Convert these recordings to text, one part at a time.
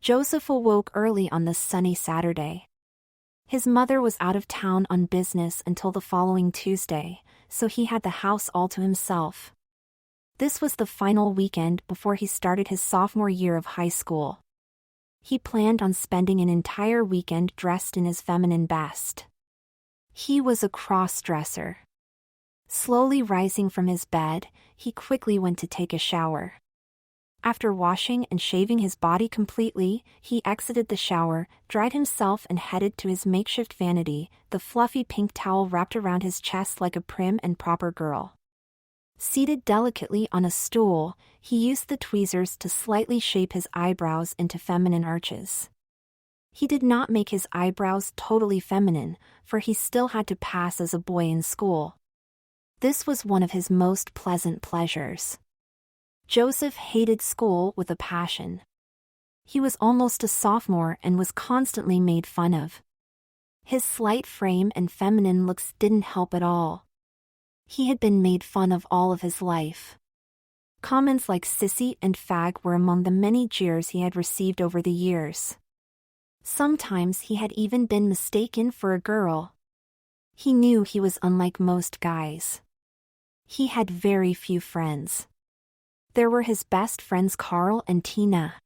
Joseph awoke early on this sunny Saturday. His mother was out of town on business until the following Tuesday, so he had the house all to himself. This was the final weekend before he started his sophomore year of high school. He planned on spending an entire weekend dressed in his feminine best. He was a cross-dresser. Slowly rising from his bed, he quickly went to take a shower. After washing and shaving his body completely, he exited the shower, dried himself and headed to his makeshift vanity, the fluffy pink towel wrapped around his chest like a prim and proper girl. Seated delicately on a stool, he used the tweezers to slightly shape his eyebrows into feminine arches. He did not make his eyebrows totally feminine, for he still had to pass as a boy in school. This was one of his most pleasant pleasures. Joseph hated school with a passion. He was almost a sophomore and was constantly made fun of. His slight frame and feminine looks didn't help at all. He had been made fun of all of his life. Comments like sissy and fag were among the many jeers he had received over the years. Sometimes he had even been mistaken for a girl. He knew he was unlike most guys. He had very few friends. There were his best friends Carl and Tina.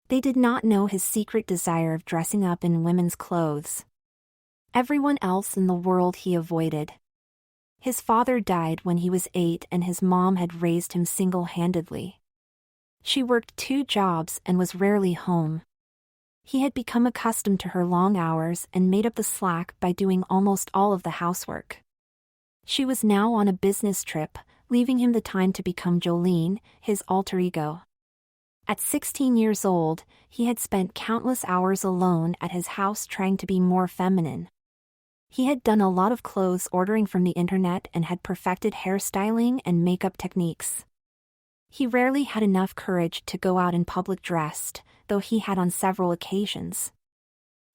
They did not know his secret desire of dressing up in women's clothes. Everyone else in the world he avoided. His father died when he was 8 and his mom had raised him single-handedly. She worked 2 jobs and was rarely home. He had become accustomed to her long hours and made up the slack by doing almost all of the housework. She was now on a business trip, leaving him the time to become Jolene, his alter ego. At 16 years old, he had spent countless hours alone at his house trying to be more feminine. He had done a lot of clothes ordering from the internet and had perfected hairstyling and makeup techniques. He rarely had enough courage to go out in public dressed, though he had on several occasions.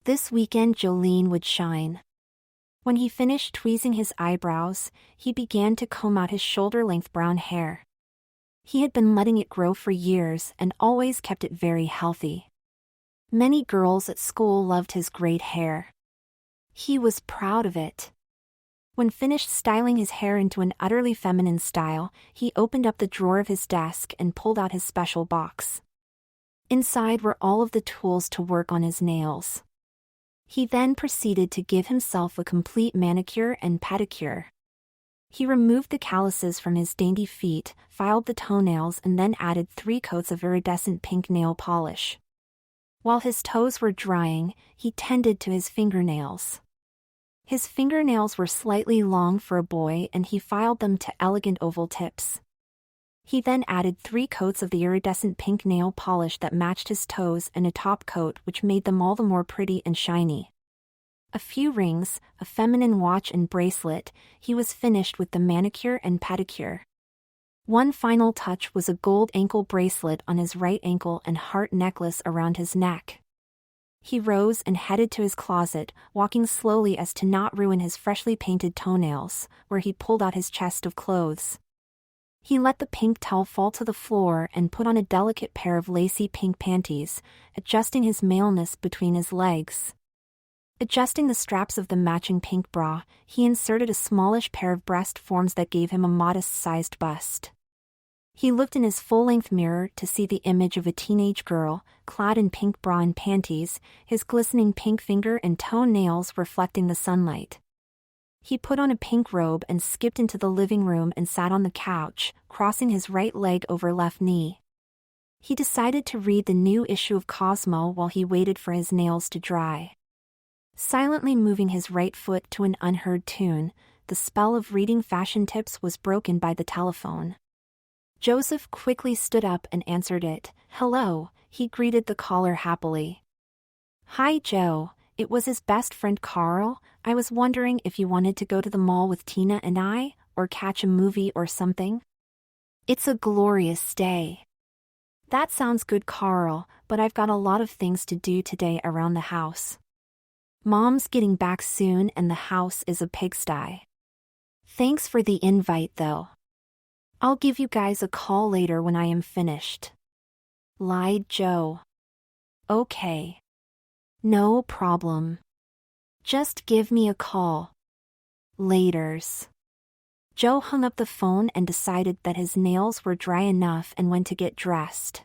This weekend Jolene would shine. When he finished tweezing his eyebrows, he began to comb out his shoulder-length brown hair. He had been letting it grow for years and always kept it very healthy. Many girls at school loved his great hair. He was proud of it. When finished styling his hair into an utterly feminine style, he opened up the drawer of his desk and pulled out his special box. Inside were all of the tools to work on his nails. He then proceeded to give himself a complete manicure and pedicure. He removed the calluses from his dainty feet, filed the toenails and then added 3 coats of iridescent pink nail polish. While his toes were drying, he tended to his fingernails. His fingernails were slightly long for a boy and he filed them to elegant oval tips. He then added 3 coats of the iridescent pink nail polish that matched his toes and a top coat which made them all the more pretty and shiny. A few rings, a feminine watch and bracelet, he was finished with the manicure and pedicure. One final touch was a gold ankle bracelet on his right ankle and heart necklace around his neck. He rose and headed to his closet, walking slowly as to not ruin his freshly painted toenails, where he pulled out his chest of clothes. He let the pink towel fall to the floor and put on a delicate pair of lacy pink panties, adjusting his maleness between his legs. Adjusting the straps of the matching pink bra, he inserted a smallish pair of breast forms that gave him a modest-sized bust. He looked in his full-length mirror to see the image of a teenage girl, clad in pink bra and panties, his glistening pink finger and toenails reflecting the sunlight. He put on a pink robe and skipped into the living room and sat on the couch, crossing his right leg over left knee. He decided to read the new issue of Cosmo while he waited for his nails to dry. Silently moving his right foot to an unheard tune, the spell of reading fashion tips was broken by the telephone. Joseph quickly stood up and answered it. "Hello," he greeted the caller happily. "Hi Joe, it was his best friend Carl. I was wondering if you wanted to go to the mall with Tina and I, or catch a movie or something." "It's a glorious day." "That sounds good Carl, but I've got a lot of things to do today around the house. Mom's getting back soon and the house is a pigsty." "Thanks for the invite though. I'll give you guys a call later when I am finished," lied Joe. Okay. No problem. Just give me a call. Laters. Joe hung up the phone and decided that his nails were dry enough and went to get dressed.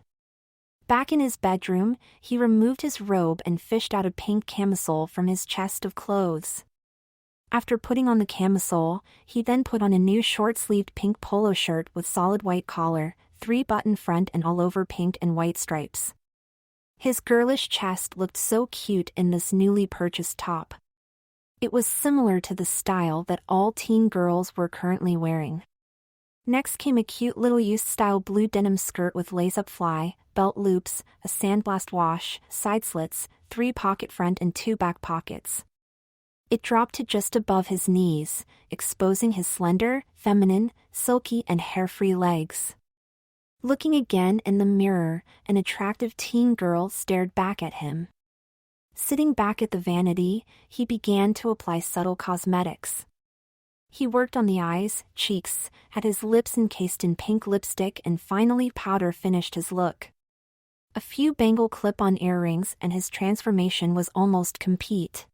Back in his bedroom, he removed his robe and fished out a pink camisole from his chest of clothes. After putting on the camisole, he then put on a new short-sleeved pink polo shirt with solid white collar, 3-button front and all over pink and white stripes. His girlish chest looked so cute in this newly purchased top. It was similar to the style that all teen girls were currently wearing. Next came a cute little youth-style blue denim skirt with lace-up fly, belt loops, a sandblast wash, side slits, 3 pocket front and 2 back pockets. It dropped to just above his knees, exposing his slender, feminine, silky and hair-free legs. Looking again in the mirror, an attractive teen girl stared back at him. Sitting back at the vanity, he began to apply subtle cosmetics. He worked on the eyes, cheeks, had his lips encased in pink lipstick and finally powder finished his look. A few bangle clip-on earrings and his transformation was almost complete.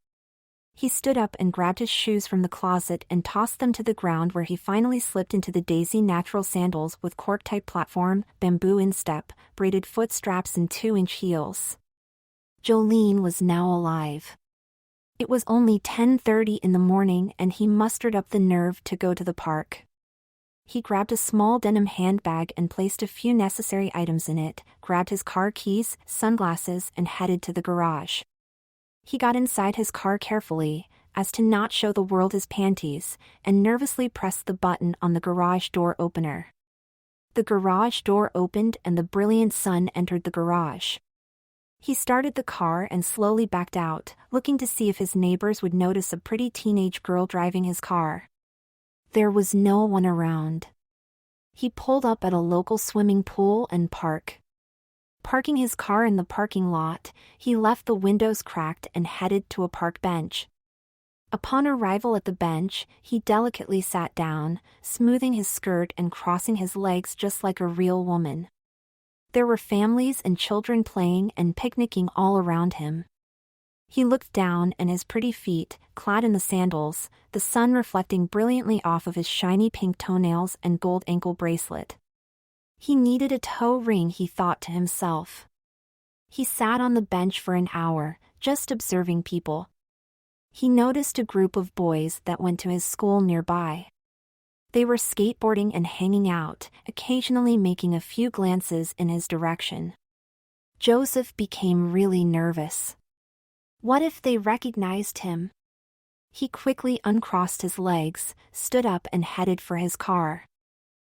He stood up and grabbed his shoes from the closet and tossed them to the ground where he finally slipped into the Daisy natural sandals with cork-type platform, bamboo instep, braided foot straps and 2-inch heels. Jolene was now alive. It was only 10:30 in the morning and he mustered up the nerve to go to the park. He grabbed a small denim handbag and placed a few necessary items in it, grabbed his car keys, sunglasses and headed to the garage. He got inside his car carefully, as to not show the world his panties, and nervously pressed the button on the garage door opener. The garage door opened and the brilliant sun entered the garage. He started the car and slowly backed out, looking to see if his neighbors would notice a pretty teenage girl driving his car. There was no one around. He pulled up at a local swimming pool and park. Parking his car in the parking lot, he left the windows cracked and headed to a park bench. Upon arrival at the bench, he delicately sat down, smoothing his skirt and crossing his legs just like a real woman. There were families and children playing and picnicking all around him. He looked down and his pretty feet, clad in the sandals, the sun reflecting brilliantly off of his shiny pink toenails and gold ankle bracelet. He needed a toe ring, he thought to himself. He sat on the bench for an hour, just observing people. He noticed a group of boys that went to his school nearby. They were skateboarding and hanging out, occasionally making a few glances in his direction. Joseph became really nervous. What if they recognized him? He quickly uncrossed his legs, stood up and headed for his car.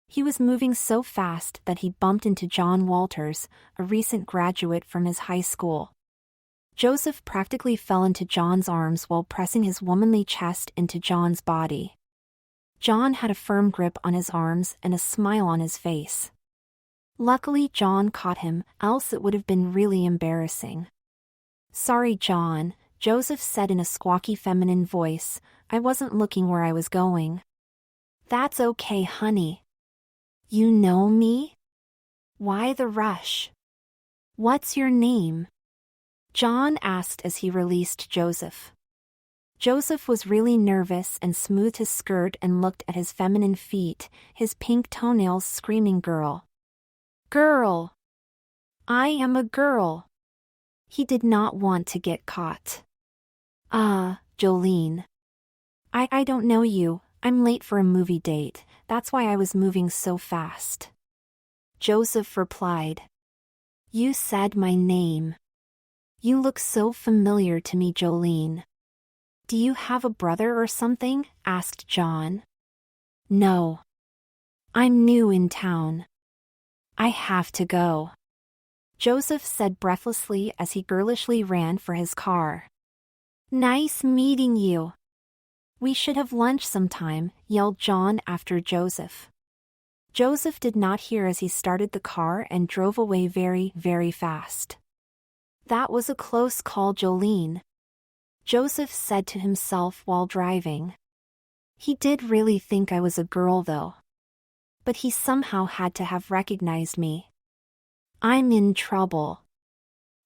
He was moving so fast that he bumped into John Walters, a recent graduate from his high school. Joseph practically fell into John's arms while pressing his womanly chest into John's body. John had a firm grip on his arms and a smile on his face. Luckily John caught him, else it would have been really embarrassing. "Sorry, John," Joseph said in a squawky feminine voice, "I wasn't looking where I was going." "That's okay, honey. You know me? Why the rush? What's your name?" John asked as he released Joseph. Joseph was really nervous and smoothed his skirt and looked at his feminine feet, his pink toenails screaming girl. Girl! I am a girl! He did not want to get caught. Jolene. I don't know you, I'm late for a movie date, that's why I was moving so fast. Joseph replied. You said my name. You look so familiar to me, Jolene. Do you have a brother or something? Asked John. No. I'm new in town. I have to go. Joseph said breathlessly as he girlishly ran for his car. Nice meeting you. We should have lunch sometime, yelled John after Joseph. Joseph did not hear as he started the car and drove away very, very fast. That was a close call, Jolene. Joseph said to himself while driving. He did really think I was a girl though. But he somehow had to have recognized me. I'm in trouble.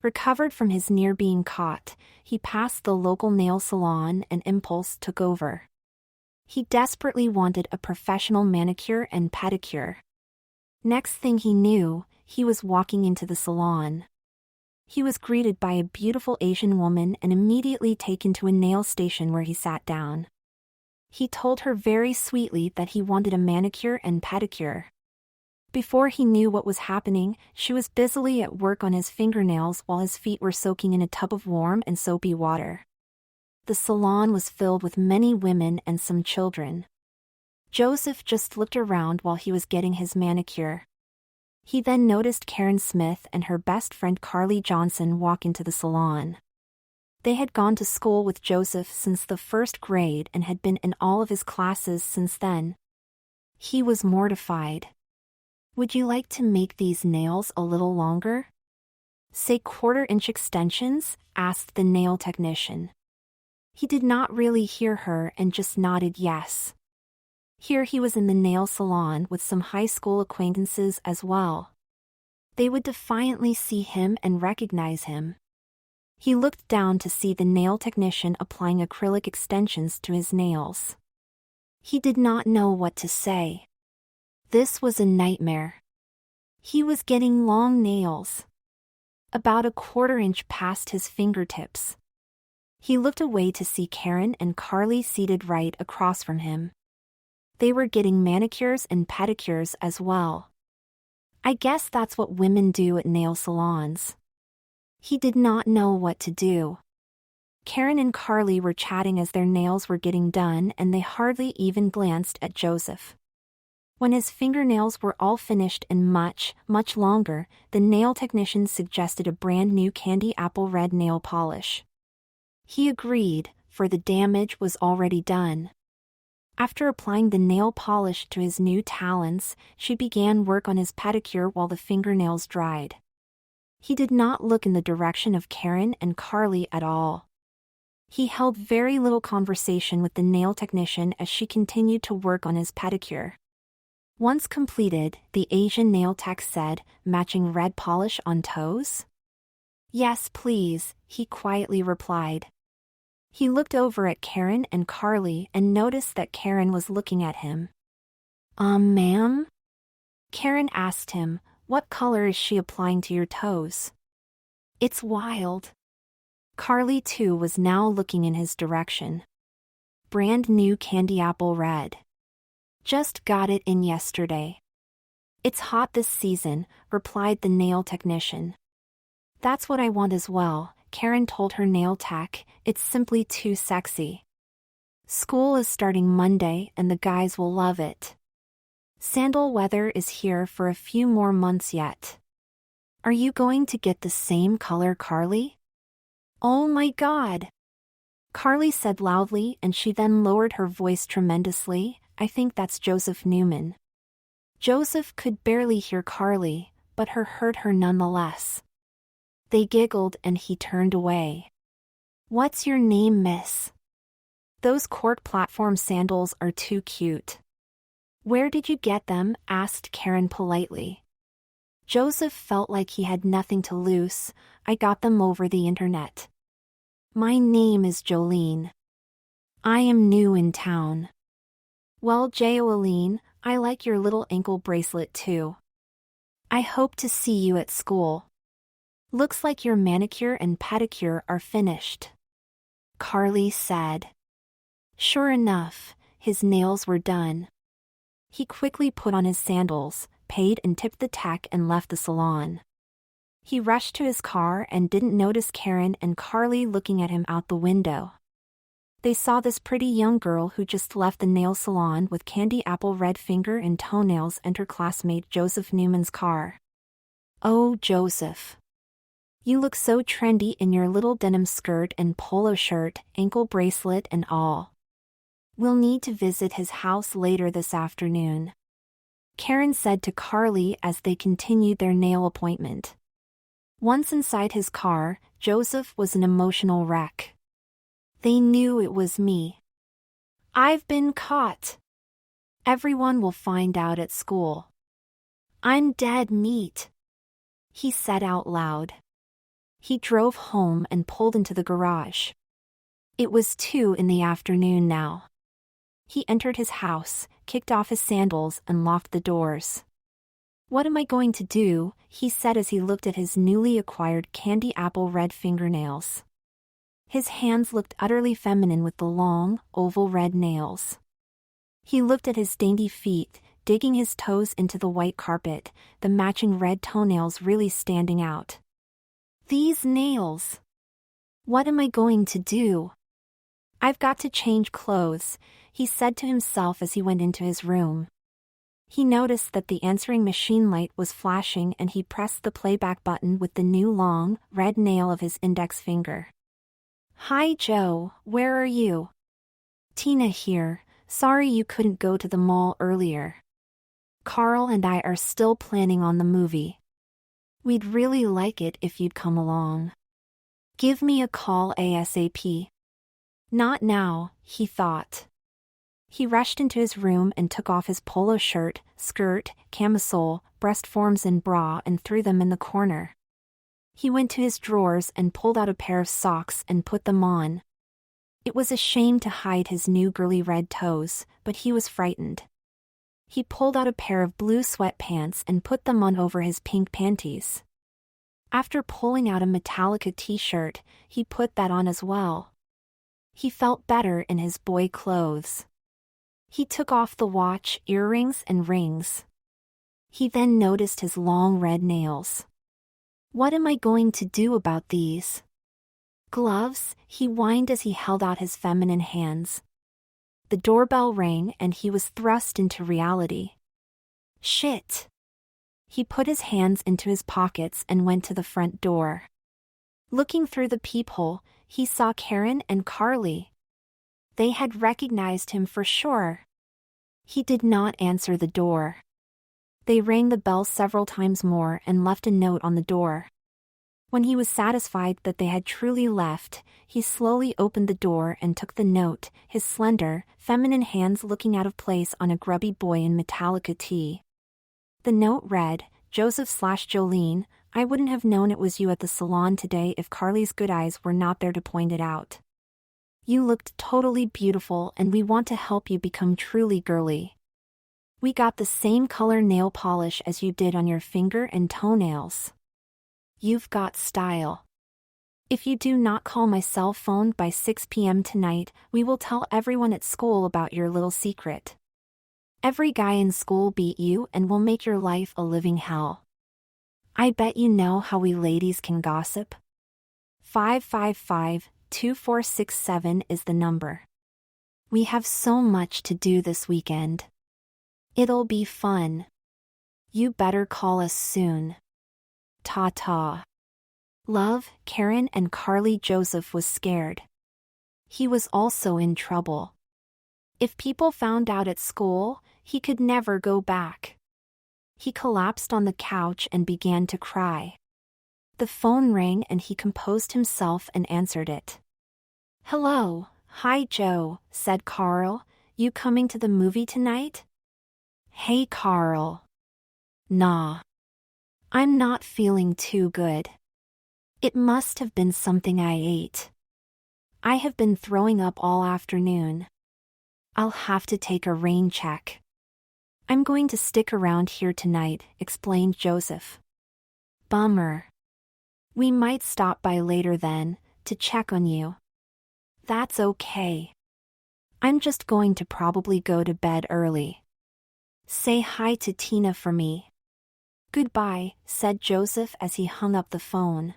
Recovered from his near being caught, he passed the local nail salon and impulse took over. He desperately wanted a professional manicure and pedicure. Next thing he knew, he was walking into the salon. He was greeted by a beautiful Asian woman and immediately taken to a nail station where he sat down. He told her very sweetly that he wanted a manicure and pedicure. Before he knew what was happening, she was busily at work on his fingernails while his feet were soaking in a tub of warm and soapy water. The salon was filled with many women and some children. Joseph just looked around while he was getting his manicure. He then noticed Karen Smith and her best friend Carly Johnson walk into the salon. They had gone to school with Joseph since the first grade and had been in all of his classes since then. He was mortified. "Would you like to make these nails a little longer? Say 1/4-inch extensions?" asked the nail technician. He did not really hear her and just nodded yes. Here he was in the nail salon with some high school acquaintances as well. They would defiantly see him and recognize him. He looked down to see the nail technician applying acrylic extensions to his nails. He did not know what to say. This was a nightmare. He was getting long nails, about a 1/4-inch past his fingertips. He looked away to see Karen and Carly seated right across from him. They were getting manicures and pedicures as well. I guess that's what women do at nail salons. He did not know what to do. Karen and Carly were chatting as their nails were getting done and they hardly even glanced at Joseph. When his fingernails were all finished and much, much longer, the nail technician suggested a brand new candy apple red nail polish. He agreed, for the damage was already done. After applying the nail polish to his new talons, she began work on his pedicure while the fingernails dried. He did not look in the direction of Karen and Carly at all. He held very little conversation with the nail technician as she continued to work on his pedicure. Once completed, the Asian nail tech said, "Matching red polish on toes?" "Yes, please," he quietly replied. He looked over at Karen and Carly and noticed that Karen was looking at him. Ma'am?" Karen asked him, "What color is she applying to your toes?" "It's wild." Carly too was now looking in his direction. "Brand new candy apple red. Just got it in yesterday." "It's hot this season," replied the nail technician. "That's what I want as well," Karen told her nail tech. "It's simply too sexy. School is starting Monday and the guys will love it. Sandal weather is here for a few more months yet." "Are you going to get the same color, Carly?" "Oh my God!" Carly said loudly, and she then lowered her voice tremendously. "I think that's Joseph Newman." Joseph could barely hear Carly, but her heard her nonetheless. They giggled and he turned away. "What's your name, miss?" "Those cork platform sandals are too cute." "Where did you get them?" asked Karen politely. Joseph felt like he had nothing to lose. "I got them over the internet." "My name is Jolene. I am new in town." "Well, Jolene, I like your little ankle bracelet too. I hope to see you at school. Looks like your manicure and pedicure are finished," Carly said. Sure enough, his nails were done. He quickly put on his sandals, paid and tipped the tech and left the salon. He rushed to his car and didn't notice Karen and Carly looking at him out the window. They saw this pretty young girl who just left the nail salon with candy apple red finger and toenails enter classmate Joseph Newman's car. "Oh, Joseph. You look so trendy in your little denim skirt and polo shirt, ankle bracelet and all. We'll need to visit his house later this afternoon," Karen said to Carly as they continued their nail appointment. Once inside his car, Joseph was an emotional wreck. "They knew it was me. I've been caught. Everyone will find out at school. I'm dead meat," he said out loud. He drove home and pulled into the garage. It was 2 in the afternoon now. He entered his house, kicked off his sandals and locked the doors. "What am I going to do?" he said as he looked at his newly acquired candy apple red fingernails. His hands looked utterly feminine with the long, oval red nails. He looked at his dainty feet, digging his toes into the white carpet, the matching red toenails really standing out. "These nails! What am I going to do? I've got to change clothes," he said to himself as he went into his room. He noticed that the answering machine light was flashing and he pressed the playback button with the new long, red nail of his index finger. "Hi Joe, where are you?" "Tina here, sorry you couldn't go to the mall earlier. Carl and I are still planning on the movie. We'd really like it if you'd come along. Give me a call ASAP." Not now, he thought. He rushed into his room and took off his polo shirt, skirt, camisole, breast forms and bra and threw them in the corner. He went to his drawers and pulled out a pair of socks and put them on. It was a shame to hide his new girly red toes, but he was frightened. He pulled out a pair of blue sweatpants and put them on over his pink panties. After pulling out a Metallica t-shirt, he put that on as well. He felt better in his boy clothes. He took off the watch, earrings, and rings. He then noticed his long red nails. "What am I going to do about these gloves?" he whined as he held out his feminine hands. The doorbell rang and he was thrust into reality. Shit! He put his hands into his pockets and went to the front door. Looking through the peephole, he saw Karen and Carly. They had recognized him for sure. He did not answer the door. They rang the bell several times more and left a note on the door. When he was satisfied that they had truly left, he slowly opened the door and took the note, his slender, feminine hands looking out of place on a grubby boy in Metallica tee. The note read, "Joseph/Jolene, I wouldn't have known it was you at the salon today if Carly's good eyes were not there to point it out. You looked totally beautiful and we want to help you become truly girly. We got the same color nail polish as you did on your finger and toenails. You've got style. If you do not call my cell phone by 6 p.m. tonight, we will tell everyone at school about your little secret. Every guy in school beat you and will make your life a living hell. I bet you know how we ladies can gossip. 555-2467 is the number. We have so much to do this weekend. It'll be fun. You better call us soon. Ta-ta. Love, Karen and Carly. Joseph was scared. He was also in trouble. If people found out at school, he could never go back. He collapsed on the couch and began to cry. The phone rang and he composed himself and answered it. "Hello, hi Joe," said Carl. "You coming to the movie tonight?" "Hey Carl. Nah. I'm not feeling too good. It must have been something I ate. I have been throwing up all afternoon. I'll have to take a rain check. I'm going to stick around here tonight," explained Joseph. "Bummer. We might stop by later then, to check on you." "That's okay. I'm just going to probably go to bed early. Say hi to Tina for me." "Goodbye," said Joseph as he hung up the phone.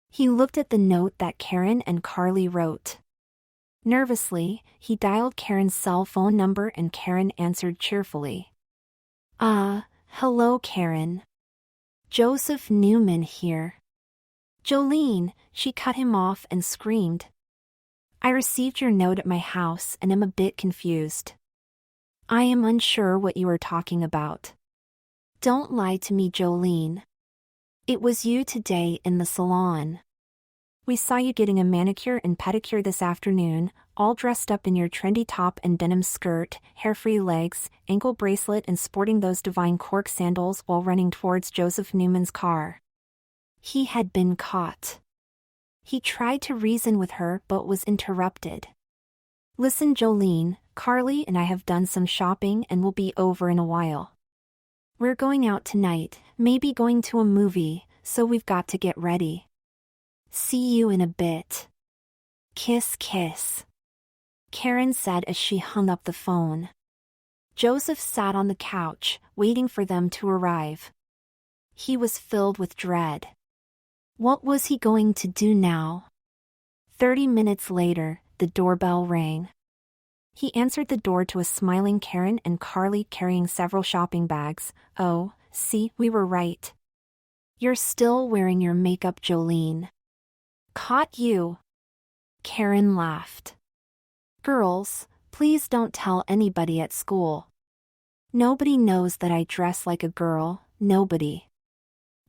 He looked at the note that Karen and Carly wrote. Nervously, he dialed Karen's cell phone number and Karen answered cheerfully. Hello Karen. Joseph Newman here." "Jolene," she cut him off and screamed. "I received your note at my house and am a bit confused. I am unsure what you are talking about. Don't lie to me, Jolene. It was you today in the salon. We saw you getting a manicure and pedicure this afternoon, all dressed up in your trendy top and denim skirt, hair-free legs, ankle bracelet and sporting those divine cork sandals while running towards Joseph Newman's car. He had been caught. He tried to reason with her but was interrupted. Listen, Jolene, Carly and I have done some shopping and will be over in a while. We're going out tonight, maybe going to a movie, so we've got to get ready. See you in a bit. Kiss, kiss. Karen said as she hung up the phone. Joseph sat on the couch, waiting for them to arrive. He was filled with dread. What was he going to do now? 30 minutes later, the doorbell rang. He answered the door to a smiling Karen and Carly carrying several shopping bags. Oh, see, we were right. You're still wearing your makeup, Jolene. Caught you. Karen laughed. Girls, please don't tell anybody at school. Nobody knows that I dress like a girl, nobody.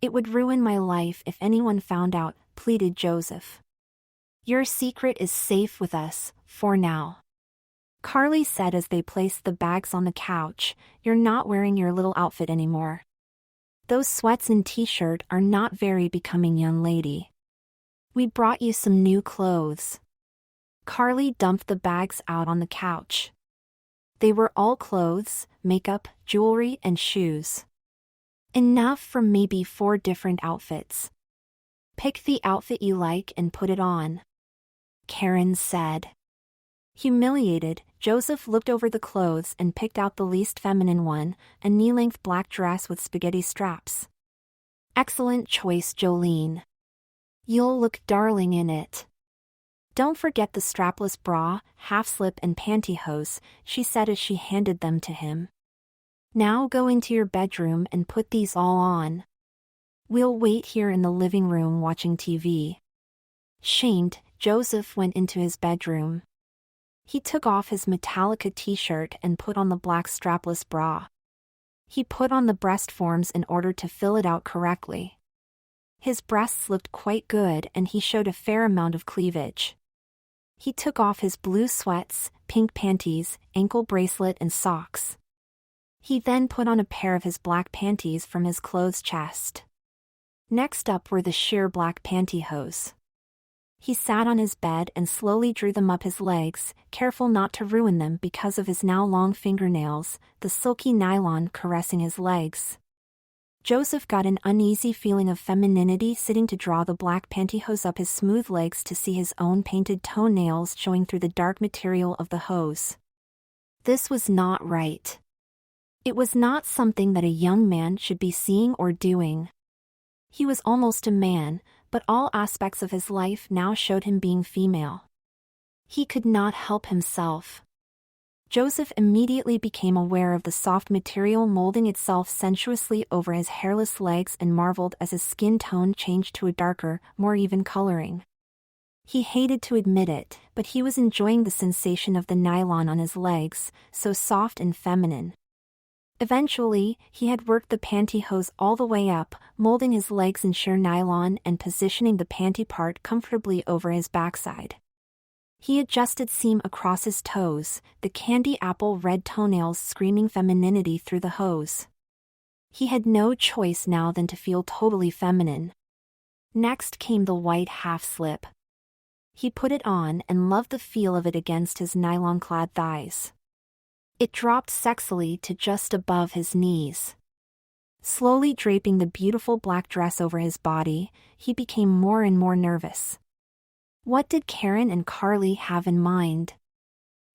It would ruin my life if anyone found out, pleaded Joseph. Your secret is safe with us, for now. Carly said as they placed the bags on the couch, you're not wearing your little outfit anymore. Those sweats and t-shirt are not very becoming, young lady. We brought you some new clothes. Carly dumped the bags out on the couch. They were all clothes, makeup, jewelry, and shoes. Enough for maybe 4 different outfits. Pick the outfit you like and put it on. Karen said. Humiliated, Joseph looked over the clothes and picked out the least feminine one, a knee-length black dress with spaghetti straps. Excellent choice, Jolene. You'll look darling in it. Don't forget the strapless bra, half-slip and pantyhose, she said as she handed them to him. Now go into your bedroom and put these all on. We'll wait here in the living room watching TV. Shamed, Joseph went into his bedroom. He took off his Metallica t-shirt and put on the black strapless bra. He put on the breast forms in order to fill it out correctly. His breasts looked quite good and he showed a fair amount of cleavage. He took off his blue sweats, pink panties, ankle bracelet and socks. He then put on a pair of his black panties from his closed chest. Next up were the sheer black pantyhose. He sat on his bed and slowly drew them up his legs, careful not to ruin them because of his now long fingernails, the silky nylon caressing his legs. Joseph got an uneasy feeling of femininity sitting to draw the black pantyhose up his smooth legs to see his own painted toenails showing through the dark material of the hose. This was not right. It was not something that a young man should be seeing or doing. He was almost a man, but all aspects of his life now showed him being female. He could not help himself. Joseph immediately became aware of the soft material molding itself sensuously over his hairless legs and marveled as his skin tone changed to a darker, more even coloring. He hated to admit it, but he was enjoying the sensation of the nylon on his legs, so soft and feminine. Eventually, he had worked the pantyhose all the way up, molding his legs in sheer nylon and positioning the panty part comfortably over his backside. He adjusted seam across his toes, the candy apple red toenails screaming femininity through the hose. He had no choice now than to feel totally feminine. Next came the white half-slip. He put it on and loved the feel of it against his nylon-clad thighs. It dropped sexily to just above his knees. Slowly draping the beautiful black dress over his body, he became more and more nervous. What did Karen and Carly have in mind?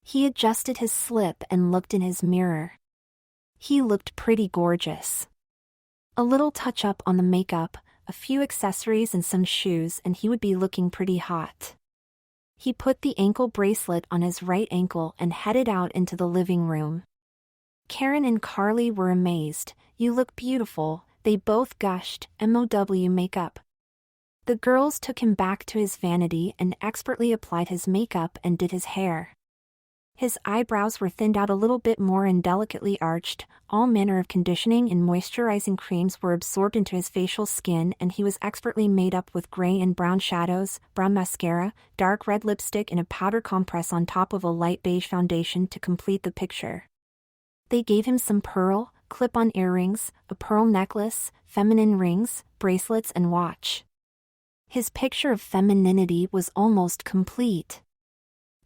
He adjusted his slip and looked in his mirror. He looked pretty gorgeous. A little touch-up on the makeup, a few accessories and some shoes and he would be looking pretty hot. He put the ankle bracelet on his right ankle and headed out into the living room. Karen and Carly were amazed. You look beautiful, they both gushed, MOW makeup. The girls took him back to his vanity and expertly applied his makeup and did his hair. His eyebrows were thinned out a little bit more and delicately arched, all manner of conditioning and moisturizing creams were absorbed into his facial skin and he was expertly made up with gray and brown shadows, brown mascara, dark red lipstick and a powder compress on top of a light beige foundation to complete the picture. They gave him some pearl, clip-on earrings, a pearl necklace, feminine rings, bracelets and watch. His picture of femininity was almost complete.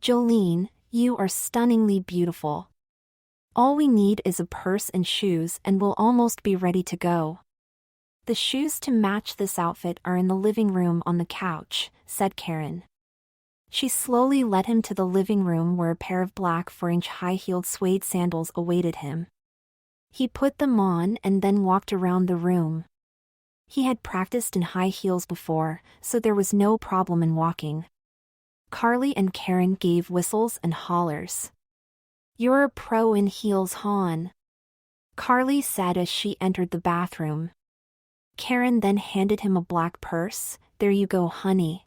"Jolene, you are stunningly beautiful. All we need is a purse and shoes and we'll almost be ready to go. The shoes to match this outfit are in the living room on the couch," said Karen. She slowly led him to the living room where a pair of black 4-inch high-heeled suede sandals awaited him. He put them on and then walked around the room. He had practiced in high heels before, so there was no problem in walking. Carly and Karen gave whistles and hollers. "You're a pro in heels, hon," Carly said as she entered the bathroom. Karen then handed him a black purse. "There you go, honey.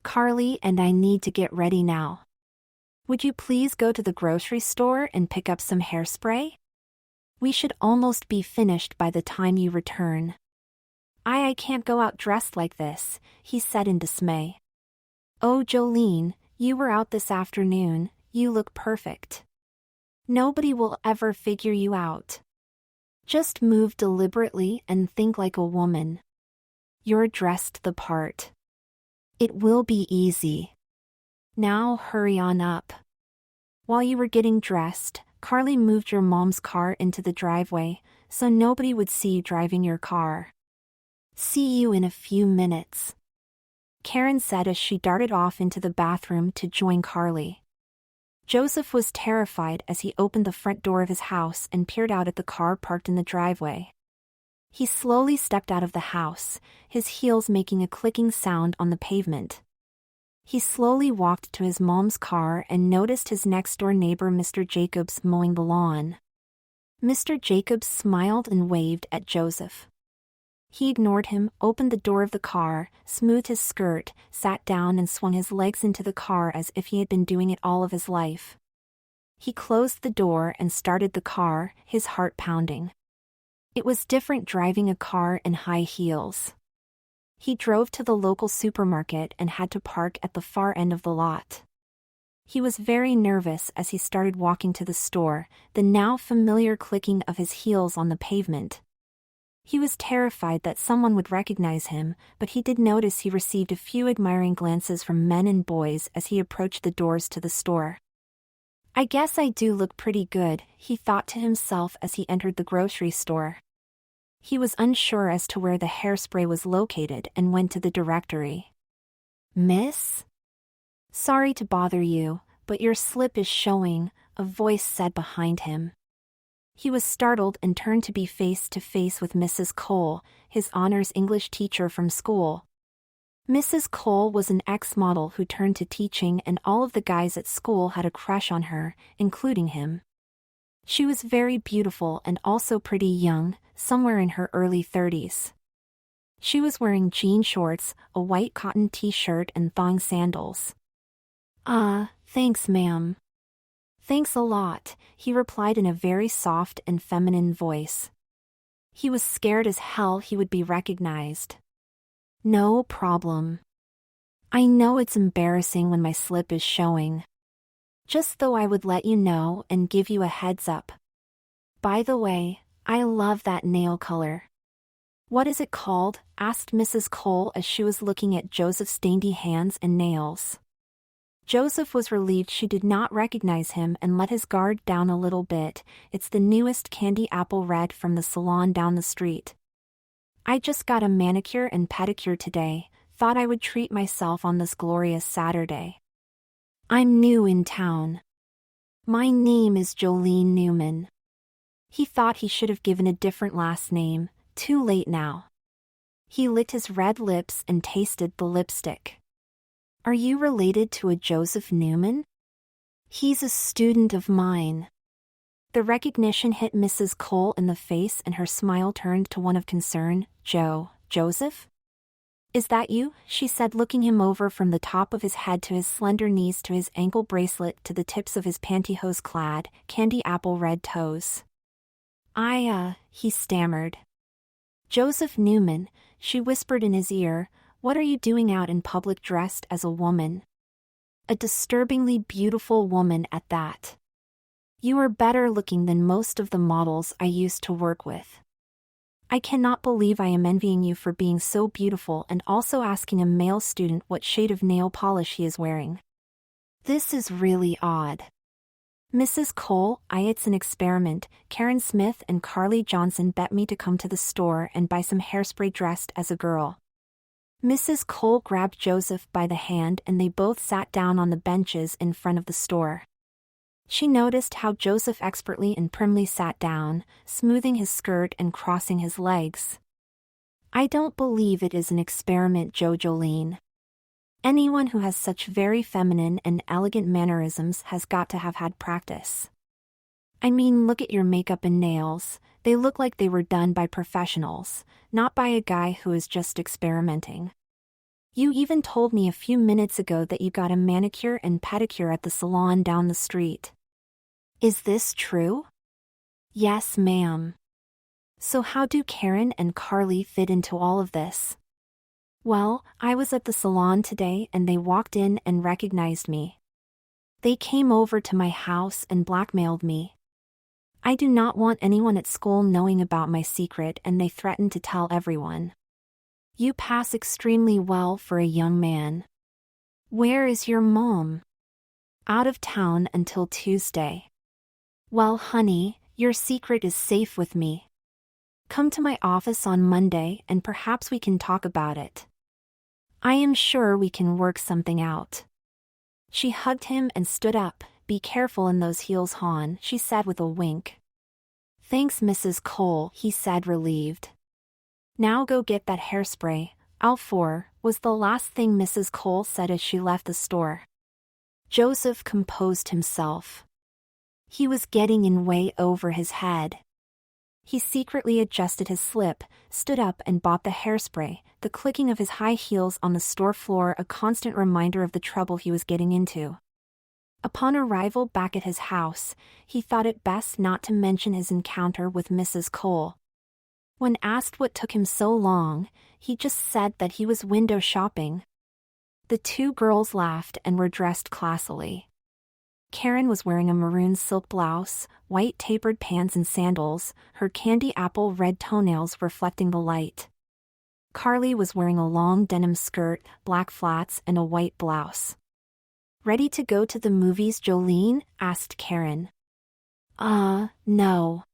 Carly and I need to get ready now. Would you please go to the grocery store and pick up some hairspray? We should almost be finished by the time you return." I can't go out dressed like this," he said in dismay. "Oh, Jolene, you were out this afternoon, you look perfect. Nobody will ever figure you out. Just move deliberately and think like a woman. You're dressed the part. It will be easy. Now hurry on up." While you were getting dressed, Carly moved your mom's car into the driveway, so nobody would see you driving your car. "See you in a few minutes," Karen said as she darted off into the bathroom to join Carly. Joseph was terrified as he opened the front door of his house and peered out at the car parked in the driveway. He slowly stepped out of the house, his heels making a clicking sound on the pavement. He slowly walked to his mom's car and noticed his next-door neighbor Mr. Jacobs mowing the lawn. Mr. Jacobs smiled and waved at Joseph. He ignored him, opened the door of the car, smoothed his skirt, sat down and swung his legs into the car as if he had been doing it all of his life. He closed the door and started the car, his heart pounding. It was different driving a car in high heels. He drove to the local supermarket and had to park at the far end of the lot. He was very nervous as he started walking to the store, the now familiar clicking of his heels on the pavement. He was terrified that someone would recognize him, but he did notice he received a few admiring glances from men and boys as he approached the doors to the store. "I guess I do look pretty good," he thought to himself as he entered the grocery store. He was unsure as to where the hairspray was located and went to the directory. "Miss? Sorry to bother you, but your slip is showing," a voice said behind him. He was startled and turned to be face to face with Mrs. Cole, his honors English teacher from school. Mrs. Cole was an ex-model who turned to teaching, and all of the guys at school had a crush on her, including him. She was very beautiful and also pretty young, somewhere in her early 30s. She was wearing jean shorts, a white cotton t-shirt and thong sandals. Thanks ma'am." "Thanks a lot," he replied in a very soft and feminine voice. He was scared as hell he would be recognized. "No problem. I know it's embarrassing when my slip is showing. Just thought I would let you know and give you a heads up. By the way, I love that nail color." "What is it called?" asked Mrs. Cole as she was looking at Joseph's dainty hands and nails. Joseph was relieved she did not recognize him and let his guard down a little bit. "It's the newest candy apple red from the salon down the street. I just got a manicure and pedicure today, thought I would treat myself on this glorious Saturday. I'm new in town. My name is Jolene Newman." He thought he should have given a different last name, too late now. He licked his red lips and tasted the lipstick. "Are you related to a Joseph Newman? He's a student of mine." The recognition hit Mrs. Cole in the face and her smile turned to one of concern. Joseph? Is that you?" she said, looking him over from the top of his head to his slender knees to his ankle bracelet to the tips of his pantyhose-clad, candy apple red toes. He stammered. "Joseph Newman," she whispered in his ear, "what are you doing out in public dressed as a woman? A disturbingly beautiful woman at that. You are better looking than most of the models I used to work with." I cannot believe I am envying you for being so beautiful and also asking a male student what shade of nail polish he is wearing. This is really odd. Mrs. Cole, it's an experiment. Karen Smith and Carly Johnson bet me to come to the store and buy some hairspray dressed as a girl. Mrs. Cole grabbed Joseph by the hand and they both sat down on the benches in front of the store. She noticed how Joseph expertly and primly sat down, smoothing his skirt and crossing his legs. I don't believe it is an experiment, Jolene. Anyone who has such very feminine and elegant mannerisms has got to have had practice. I mean, look at your makeup and nails. They look like they were done by professionals, not by a guy who is just experimenting. You even told me a few minutes ago that you got a manicure and pedicure at the salon down the street. Is this true? Yes, ma'am. So how do Karen and Carly fit into all of this? Well, I was at the salon today and they walked in and recognized me. They came over to my house and blackmailed me. I do not want anyone at school knowing about my secret and they threatened to tell everyone. You pass extremely well for a young man. Where is your mom? Out of town until Tuesday. Well, honey, your secret is safe with me. Come to my office on Monday and perhaps we can talk about it. I am sure we can work something out. She hugged him and stood up. Be careful in those heels, hon, she said with a wink. Thanks, Mrs. Cole, he said, relieved. Now go get that hairspray, I'll was the last thing Mrs. Cole said as she left the store. Joseph composed himself. He was getting in way over his head. He secretly adjusted his slip, stood up and bought the hairspray, the clicking of his high heels on the store floor a constant reminder of the trouble he was getting into. Upon arrival back at his house, he thought it best not to mention his encounter with Mrs. Cole. When asked what took him so long, he just said that he was window shopping. The two girls laughed and were dressed classily. Karen was wearing a maroon silk blouse, white tapered pants and sandals, her candy apple red toenails reflecting the light. Carly was wearing a long denim skirt, black flats and a white blouse. Ready to go to the movies, Jolene? Asked Karen. No.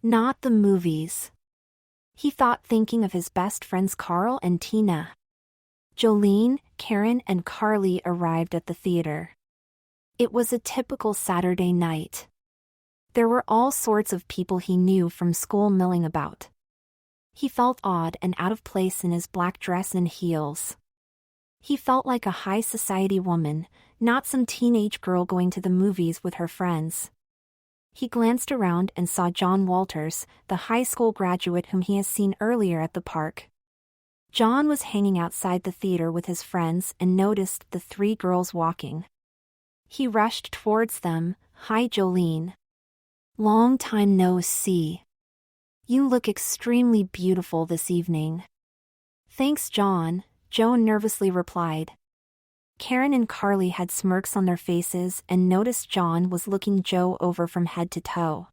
Not the movies. He thought, thinking of his best friends Carl and Tina. Jolene, Karen and Carly arrived at the theater. It was a typical Saturday night. There were all sorts of people he knew from school milling about. He felt odd and out of place in his black dress and heels. He felt like a high society woman, not some teenage girl going to the movies with her friends. He glanced around and saw John Walters, the high school graduate whom he had seen earlier at the park. John was hanging outside the theater with his friends and noticed the three girls walking. He rushed towards them. Hi, Jolene. Long time no see. You look extremely beautiful this evening. Thanks, John, Joan nervously replied. Karen and Carly had smirks on their faces and noticed John was looking Jo over from head to toe.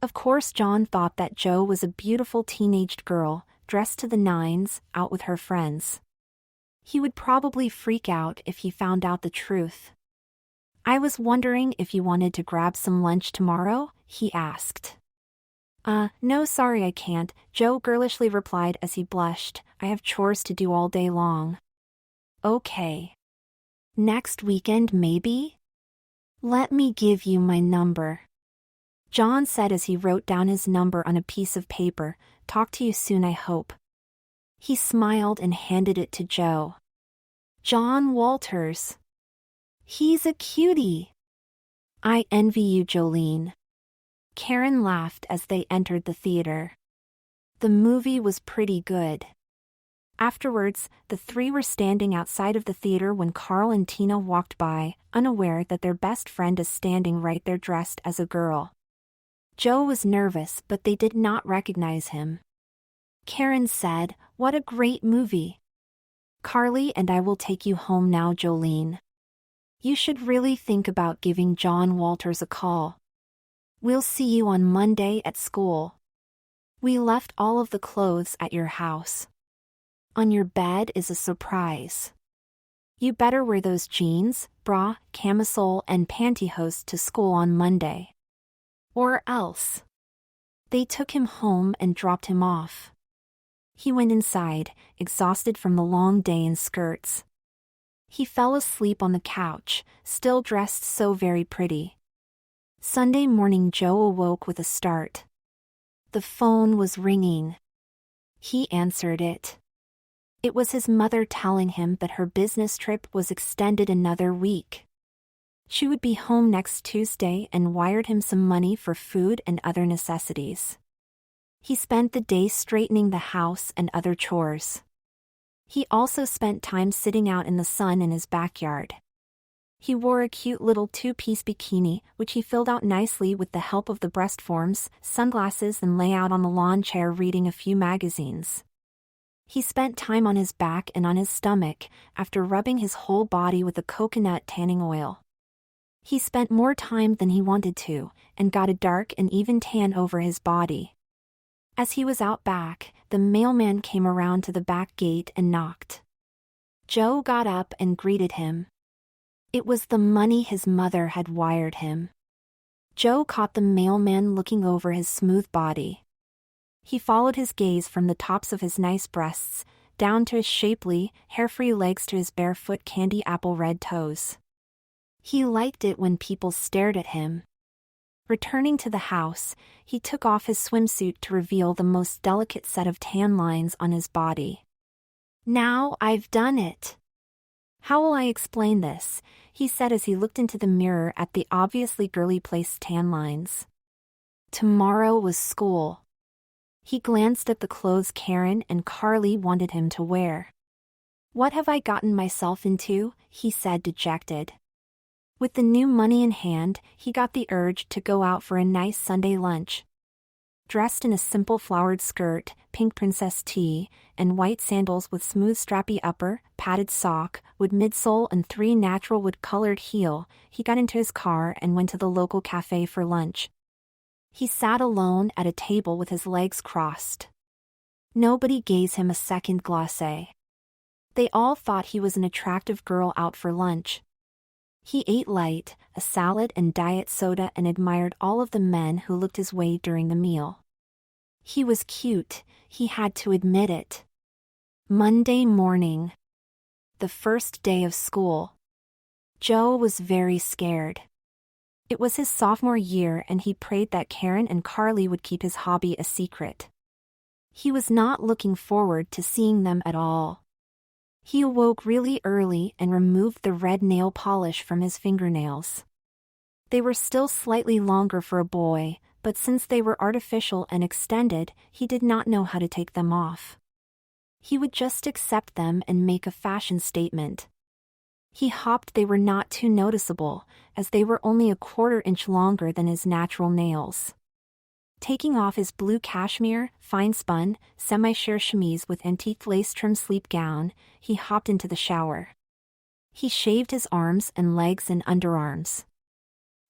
Of course, John thought that Jo was a beautiful teenaged girl, dressed to the nines, out with her friends. He would probably freak out if he found out the truth. I was wondering if you wanted to grab some lunch tomorrow, he asked. No, sorry, I can't, Jo girlishly replied as he blushed. I have chores to do all day long. Okay. Next weekend, maybe? Let me give you my number. John said as he wrote down his number on a piece of paper. Talk to you soon, I hope. He smiled and handed it to Jo. John Walters. He's a cutie. I envy you, Jolene. Karen laughed as they entered the theater. The movie was pretty good. Afterwards, the three were standing outside of the theater when Carl and Tina walked by, unaware that their best friend is standing right there dressed as a girl. Jo was nervous, but they did not recognize him. Karen said, "What a great movie. Carly and I will take you home now, Jolene. You should really think about giving John Walters a call. We'll see you on Monday at school." We left all of the clothes at your house. On your bed is a surprise. You better wear those jeans, bra, camisole, and pantyhose to school on Monday. Or else. They took him home and dropped him off. He went inside, exhausted from the long day in skirts. He fell asleep on the couch, still dressed so very pretty. Sunday morning Joe awoke with a start. The phone was ringing. He answered it. It was his mother telling him that her business trip was extended another week. She would be home next Tuesday and wired him some money for food and other necessities. He spent the day straightening the house and other chores. He also spent time sitting out in the sun in his backyard. He wore a cute little two-piece bikini, which he filled out nicely with the help of the breast forms, sunglasses, and lay out on the lawn chair reading a few magazines. He spent time on his back and on his stomach, after rubbing his whole body with a coconut tanning oil. He spent more time than he wanted to, and got a dark and even tan over his body. As he was out back, the mailman came around to the back gate and knocked. Joe got up and greeted him. It was the money his mother had wired him. Joe caught the mailman looking over his smooth body. He followed his gaze from the tops of his nice breasts, down to his shapely, hair-free legs to his barefoot candy apple red toes. He liked it when people stared at him. Returning to the house, he took off his swimsuit to reveal the most delicate set of tan lines on his body. Now I've done it. How will I explain this? He said as he looked into the mirror at the obviously girly placed tan lines. Tomorrow was school. He glanced at the clothes Karen and Carly wanted him to wear. What have I gotten myself into? He said, dejected. With the new money in hand, he got the urge to go out for a nice Sunday lunch. Dressed in a simple flowered skirt, pink princess tee, and white sandals with smooth strappy upper, padded sock, wood midsole and 3 natural wood-colored heel, he got into his car and went to the local cafe for lunch. He sat alone at a table with his legs crossed. Nobody gave him a second glacé. They all thought he was an attractive girl out for lunch. He ate light, a salad and diet soda, and admired all of the men who looked his way during the meal. He was cute, he had to admit it. Monday morning. The first day of school. Joe was very scared. It was his sophomore year and he prayed that Karen and Carly would keep his hobby a secret. He was not looking forward to seeing them at all. He awoke really early and removed the red nail polish from his fingernails. They were still slightly longer for a boy, but since they were artificial and extended, he did not know how to take them off. He would just accept them and make a fashion statement. He hoped they were not too noticeable, as they were only a 1/4 inch longer than his natural nails. Taking off his blue cashmere, fine-spun, semi-sheer chemise with antique lace trim sleep gown, he hopped into the shower. He shaved his arms and legs and underarms.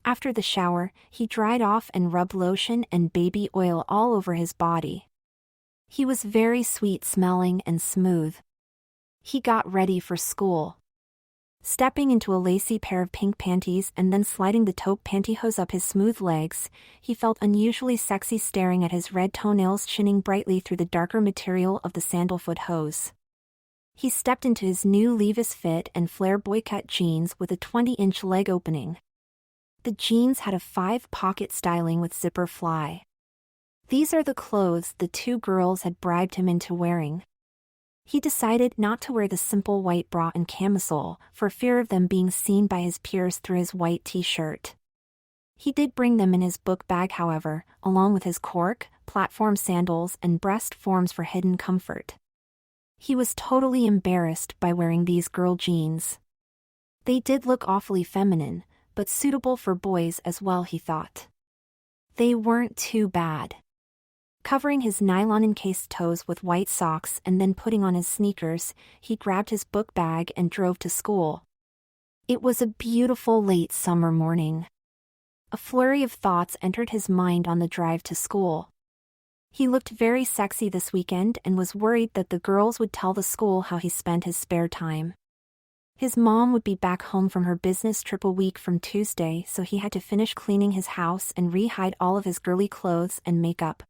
After the shower, he dried off and rubbed lotion and baby oil all over his body. He was very sweet-smelling and smooth. He got ready for school. Stepping into a lacy pair of pink panties and then sliding the taupe pantyhose up his smooth legs, he felt unusually sexy staring at his red toenails shining brightly through the darker material of the sandalfoot hose. He stepped into his new Levi's fit and flare boycott jeans with a 20-inch leg opening. The jeans had a 5-pocket styling with zipper fly. These are the clothes the 2 girls had bribed him into wearing. He decided not to wear the simple white bra and camisole, for fear of them being seen by his peers through his white t-shirt. He did bring them in his book bag, however, along with his cork, platform sandals and breast forms for hidden comfort. He was totally embarrassed by wearing these girl jeans. They did look awfully feminine, but suitable for boys as well, he thought. They weren't too bad. Covering his nylon-encased toes with white socks and then putting on his sneakers, he grabbed his book bag and drove to school. It was a beautiful late summer morning. A flurry of thoughts entered his mind on the drive to school. He looked very sexy this weekend and was worried that the girls would tell the school how he spent his spare time. His mom would be back home from her business trip a week from Tuesday, so he had to finish cleaning his house and re-hide all of his girly clothes and makeup.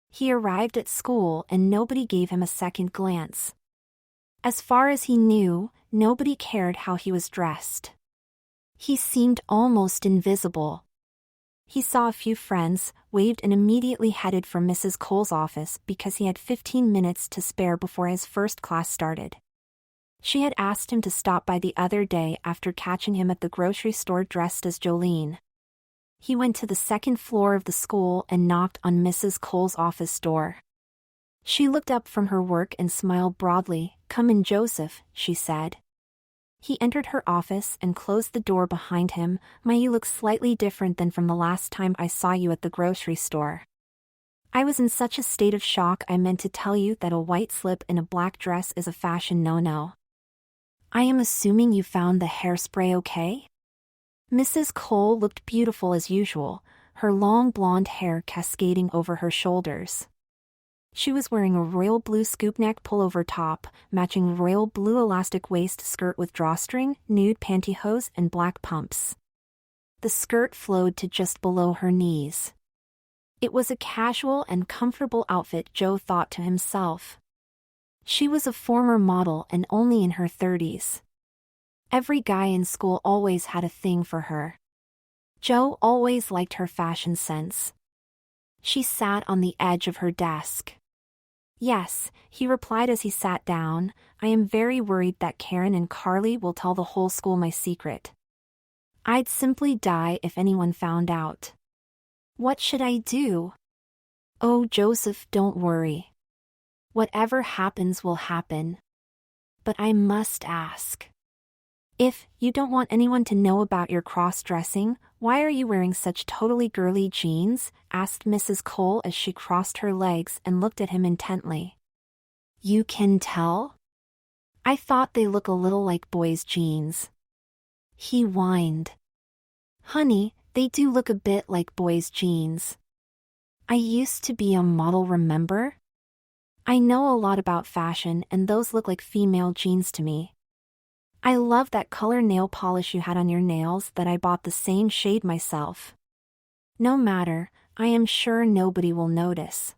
He arrived at school and nobody gave him a second glance. As far as he knew, nobody cared how he was dressed. He seemed almost invisible. He saw a few friends, waved and immediately headed for Mrs. Cole's office because he had 15 minutes to spare before his first class started. She had asked him to stop by the other day after catching him at the grocery store dressed as Jolene. He went to the second floor of the school and knocked on Mrs. Cole's office door. She looked up from her work and smiled broadly. "Come in, Joseph," she said. He entered her office and closed the door behind him. "You look slightly different than from the last time I saw you at the grocery store. I was in such a state of shock I meant to tell you that a white slip in a black dress is a fashion no-no. I am assuming you found the hairspray okay?" Mrs. Cole looked beautiful as usual, her long blonde hair cascading over her shoulders. She was wearing a royal blue scoop neck pullover top, matching royal blue elastic waist skirt with drawstring, nude pantyhose and black pumps. The skirt flowed to just below her knees. It was a casual and comfortable outfit, Joe thought to himself. She was a former model and only in her 30s. Every guy in school always had a thing for her. Joe always liked her fashion sense. She sat on the edge of her desk. "Yes," he replied as he sat down. "I am very worried that Karen and Carly will tell the whole school my secret. I'd simply die if anyone found out. What should I do?" "Oh, Joseph, don't worry. Whatever happens will happen. But I must ask. If you don't want anyone to know about your cross-dressing, why are you wearing such totally girly jeans?" asked Mrs. Cole as she crossed her legs and looked at him intently. "You can tell? I thought they look a little like boys' jeans." He whined. "Honey, they do look a bit like boys' jeans. I used to be a model, remember? I know a lot about fashion and those look like female jeans to me. I love that color nail polish you had on your nails that I bought the same shade myself. No matter, I am sure nobody will notice.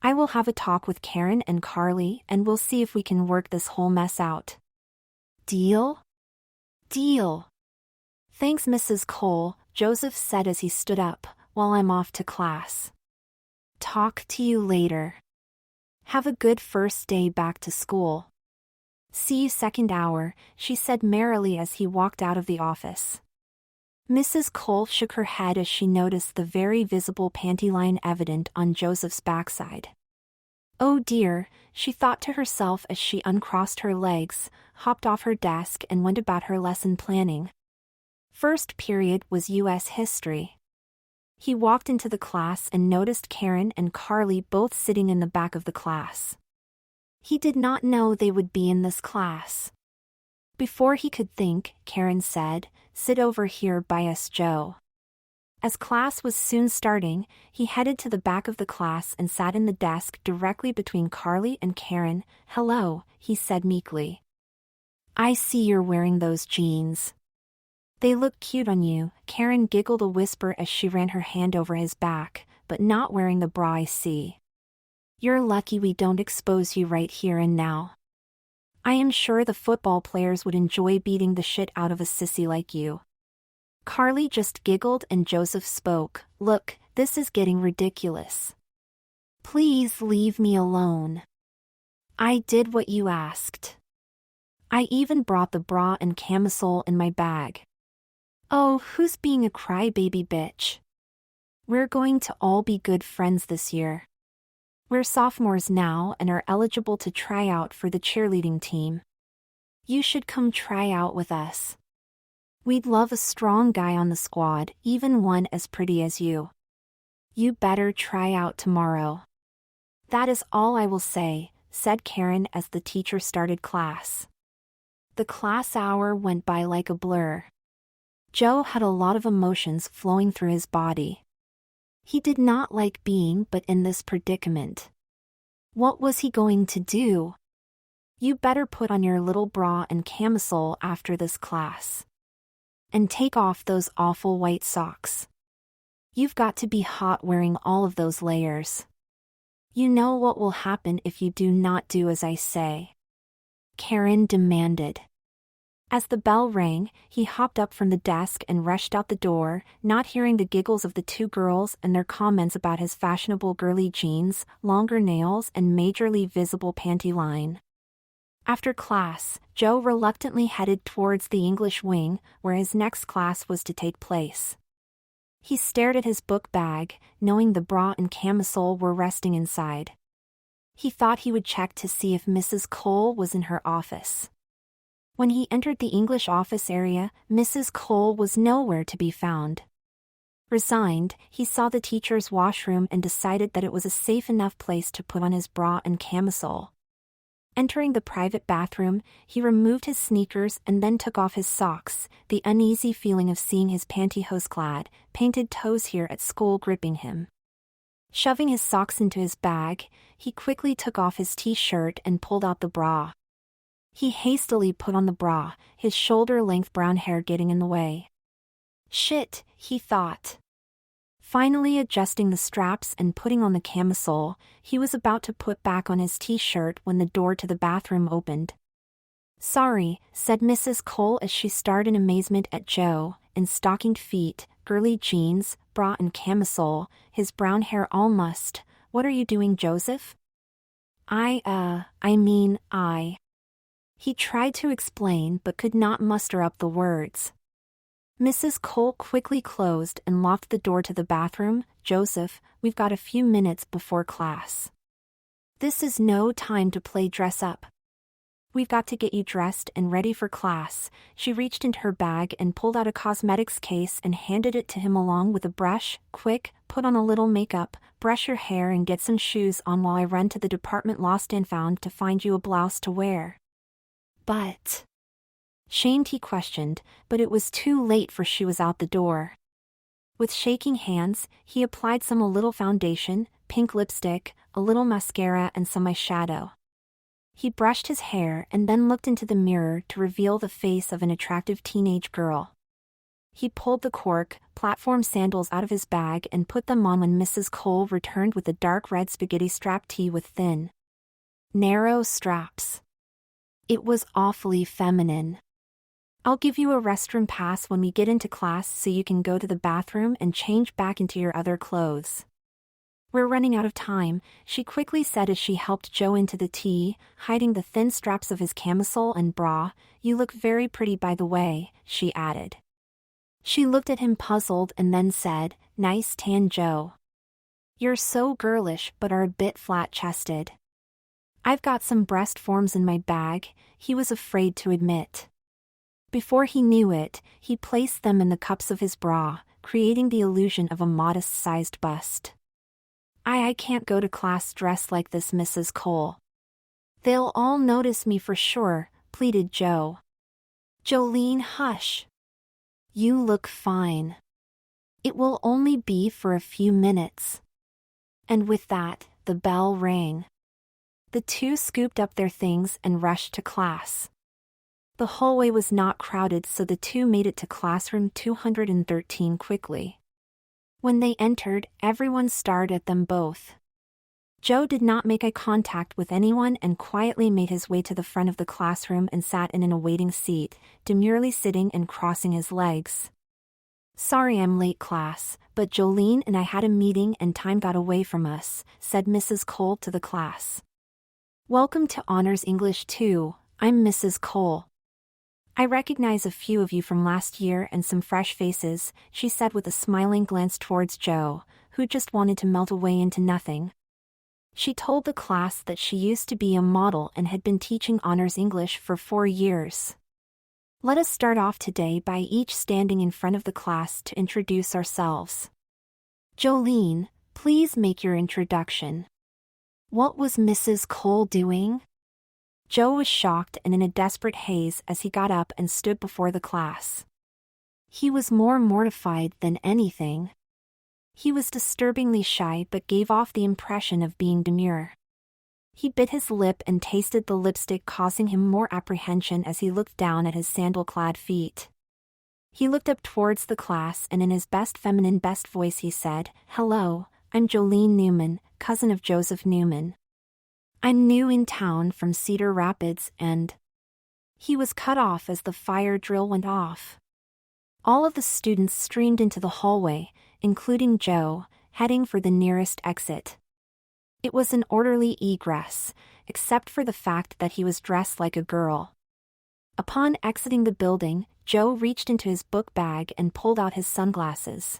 I will have a talk with Karen and Carly and we'll see if we can work this whole mess out. Deal?" "Deal. Thanks, Mrs. Cole," Joseph said as he stood up. "Well, I'm off to class. Talk to you later. Have a good first day back to school." "See you second hour," she said merrily as he walked out of the office. Mrs. Cole shook her head as she noticed the very visible panty line evident on Joseph's backside. "Oh dear," she thought to herself as she uncrossed her legs, hopped off her desk and went about her lesson planning. First period was U.S. history. He walked into the class and noticed Karen and Carly both sitting in the back of the class. He did not know they would be in this class. Before he could think, Karen said, "Sit over here by us, Joe." As class was soon starting, he headed to the back of the class and sat in the desk directly between Carly and Karen. "Hello," he said meekly. "I see you're wearing those jeans. They look cute on you," Karen giggled a whisper as she ran her hand over his back, "but not wearing the bra, I see. You're lucky we don't expose you right here and now. I am sure the football players would enjoy beating the shit out of a sissy like you." Carly just giggled and Joseph spoke. "Look, this is getting ridiculous. Please leave me alone. I did what you asked. I even brought the bra and camisole in my bag. Oh, who's being a crybaby bitch? We're going to all be good friends this year. We're sophomores now and are eligible to try out for the cheerleading team. You should come try out with us. We'd love a strong guy on the squad, even one as pretty as you. You better try out tomorrow." "That is all I will say," said Karen as the teacher started class. The class hour went by like a blur. Joe had a lot of emotions flowing through his body. He did not like being but in this predicament. What was he going to do? You better put on your little bra and camisole after this class. And take off those awful white socks. You've got to be hot wearing all of those layers. You know what will happen if you do not do as I say. Karen demanded. As the bell rang, he hopped up from the desk and rushed out the door, not hearing the giggles of the two girls and their comments about his fashionable girly jeans, longer nails, and majorly visible panty line. After class, Joe reluctantly headed towards the English wing, where his next class was to take place. He stared at his book bag, knowing the bra and camisole were resting inside. He thought he would check to see if Mrs. Cole was in her office. When he entered the English office area, Mrs. Cole was nowhere to be found. Resigned, he saw the teacher's washroom and decided that it was a safe enough place to put on his bra and camisole. Entering the private bathroom, he removed his sneakers and then took off his socks, the uneasy feeling of seeing his pantyhose-clad, painted toes here at school gripping him. Shoving his socks into his bag, he quickly took off his t-shirt and pulled out the bra. He hastily put on the bra, his shoulder-length brown hair getting in the way. Shit, he thought. Finally adjusting the straps and putting on the camisole, he was about to put back on his t-shirt when the door to the bathroom opened. Sorry, said Mrs. Cole as she stared in amazement at Joe, in stockinged feet, girly jeans, bra and camisole, his brown hair all mussed. What are you doing, Joseph? I mean. He tried to explain but could not muster up the words. Mrs. Cole quickly closed and locked the door to the bathroom. Joseph, we've got a few minutes before class. This is no time to play dress up. We've got to get you dressed and ready for class. She reached into her bag and pulled out a cosmetics case and handed it to him along with a brush. Quick, put on a little makeup, brush your hair and get some shoes on while I run to the department lost and found to find you a blouse to wear. But... Shamed he questioned, but it was too late for she was out the door. With shaking hands, he applied a little foundation, pink lipstick, a little mascara and some eyeshadow. He brushed his hair and then looked into the mirror to reveal the face of an attractive teenage girl. He pulled the cork, platform sandals out of his bag and put them on when Mrs. Cole returned with a dark red spaghetti strap tee with thin, narrow straps. It was awfully feminine. I'll give you a restroom pass when we get into class so you can go to the bathroom and change back into your other clothes. We're running out of time, she quickly said as she helped Joe into the tee, hiding the thin straps of his camisole and bra. You look very pretty by the way, she added. She looked at him puzzled and then said, Nice tan, Joe. You're so girlish but are a bit flat-chested. I've got some breast forms in my bag, he was afraid to admit. Before he knew it, he placed them in the cups of his bra, creating the illusion of a modest-sized bust. I can't go to class dressed like this, Mrs. Cole. They'll all notice me for sure, pleaded Joe. Jolene, hush. You look fine. It will only be for a few minutes. And with that, the bell rang. The two scooped up their things and rushed to class. The hallway was not crowded, so the two made it to classroom 213 quickly. When they entered, everyone stared at them both. Joe did not make eye contact with anyone and quietly made his way to the front of the classroom and sat in an awaiting seat, demurely sitting and crossing his legs. Sorry I'm late, class, but Jolene and I had a meeting and time got away from us, said Mrs. Cole to the class. Welcome to Honors English 2, I'm Mrs. Cole. I recognize a few of you from last year and some fresh faces, she said with a smiling glance towards Joe, who just wanted to melt away into nothing. She told the class that she used to be a model and had been teaching Honors English for 4 years. Let us start off today by each standing in front of the class to introduce ourselves. Jolene, please make your introduction. What was Mrs. Cole doing? Joe was shocked and in a desperate haze as he got up and stood before the class. He was more mortified than anything. He was disturbingly shy but gave off the impression of being demure. He bit his lip and tasted the lipstick, causing him more apprehension as he looked down at his sandal-clad feet. He looked up towards the class and in his best feminine best voice he said, "Hello, I'm Jolene Newman, cousin of Joseph Newman. I'm new in town from Cedar Rapids and—" He was cut off as the fire drill went off. All of the students streamed into the hallway, including Joe, heading for the nearest exit. It was an orderly egress, except for the fact that he was dressed like a girl. Upon exiting the building, Joe reached into his book bag and pulled out his sunglasses.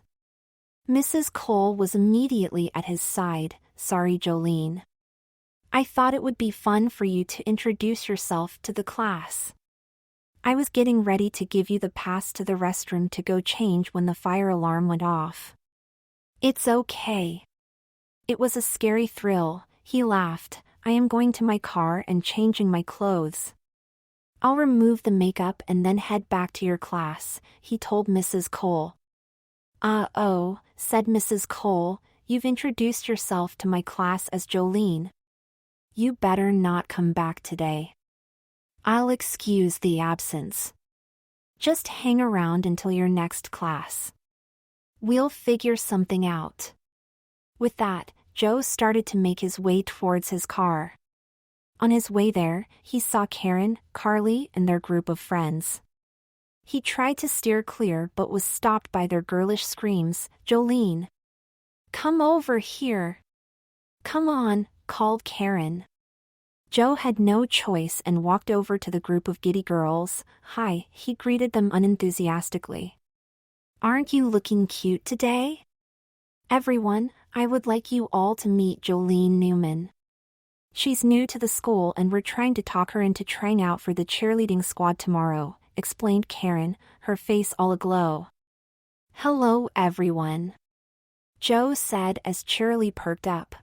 Mrs. Cole was immediately at his side. "Sorry, Jolene. I thought it would be fun for you to introduce yourself to the class. I was getting ready to give you the pass to the restroom to go change when the fire alarm went off." "It's okay." It was a scary thrill, he laughed. "I am going to my car and changing my clothes. I'll remove the makeup and then head back to your class," he told Mrs. Cole. "Oh," said Mrs. Cole, "you've introduced yourself to my class as Jolene. You better not come back today. I'll excuse the absence. Just hang around until your next class. We'll figure something out." With that, Joe started to make his way towards his car. On his way there, he saw Karen, Carly, and their group of friends. He tried to steer clear but was stopped by their girlish screams. "Jolene! Come over here! Come on," called Karen. Joe had no choice and walked over to the group of giddy girls. "Hi," he greeted them unenthusiastically. "Aren't you looking cute today? Everyone, I would like you all to meet Jolene Newman. She's new to the school and we're trying to talk her into trying out for the cheerleading squad tomorrow," explained Karen, her face all aglow. "Hello everyone," Joe said as Cheerily perked up.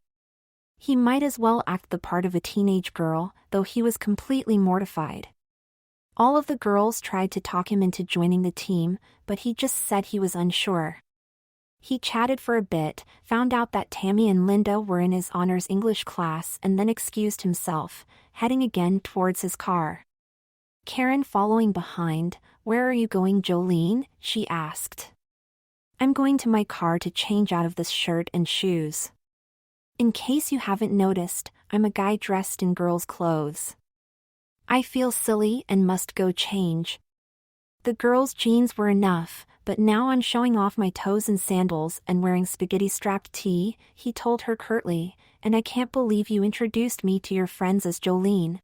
He might as well act the part of a teenage girl, though he was completely mortified. All of the girls tried to talk him into joining the team, but he just said he was unsure. He chatted for a bit, found out that Tammy and Linda were in his honors English class and then excused himself, heading again towards his car. Karen following behind. "Where are you going, Jolene?" she asked. "I'm going to my car to change out of this shirt and shoes. In case you haven't noticed, I'm a guy dressed in girls' clothes. I feel silly and must go change. The girls' jeans were enough, but now I'm showing off my toes in sandals and wearing spaghetti-strapped tee," he told her curtly, "and I can't believe you introduced me to your friends as Jolene.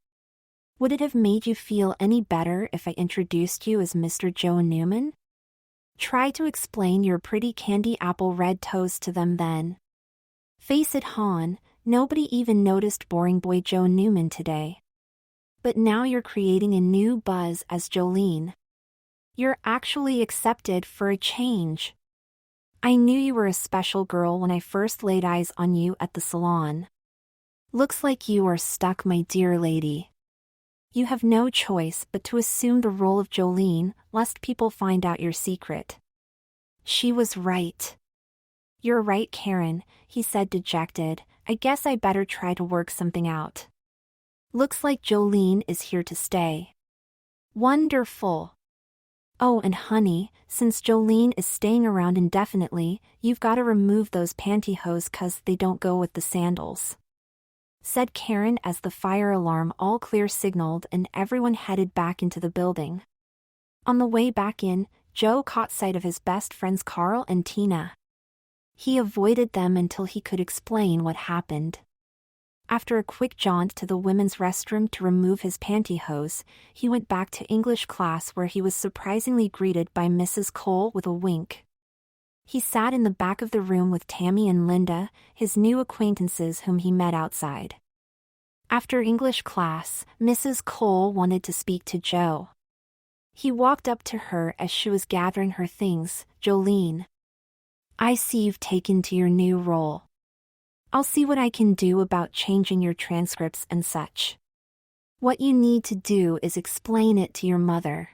Would it have made you feel any better if I introduced you as Mr. Joe Newman? Try to explain your pretty candy apple red toes to them then. Face it, hon, nobody even noticed boring boy Joe Newman today. But now you're creating a new buzz as Jolene. You're actually accepted for a change. I knew you were a special girl when I first laid eyes on you at the salon. Looks like you are stuck, my dear lady. You have no choice but to assume the role of Jolene, lest people find out your secret." She was right. "You're right, Karen," he said dejected. "I guess I better try to work something out. Looks like Jolene is here to stay." "Wonderful. Oh, and honey, since Jolene is staying around indefinitely, you've got to remove those pantyhose 'cause they don't go with the sandals," said Karen as the fire alarm all clear signaled and everyone headed back into the building. On the way back in, Joe caught sight of his best friends Carl and Tina. He avoided them until he could explain what happened. After a quick jaunt to the women's restroom to remove his pantyhose, he went back to English class where he was surprisingly greeted by Mrs. Cole with a wink. He sat in the back of the room with Tammy and Linda, his new acquaintances whom he met outside. After English class, Mrs. Cole wanted to speak to Joe. He walked up to her as she was gathering her things. "Jolene, I see you've taken to your new role. I'll see what I can do about changing your transcripts and such. What you need to do is explain it to your mother.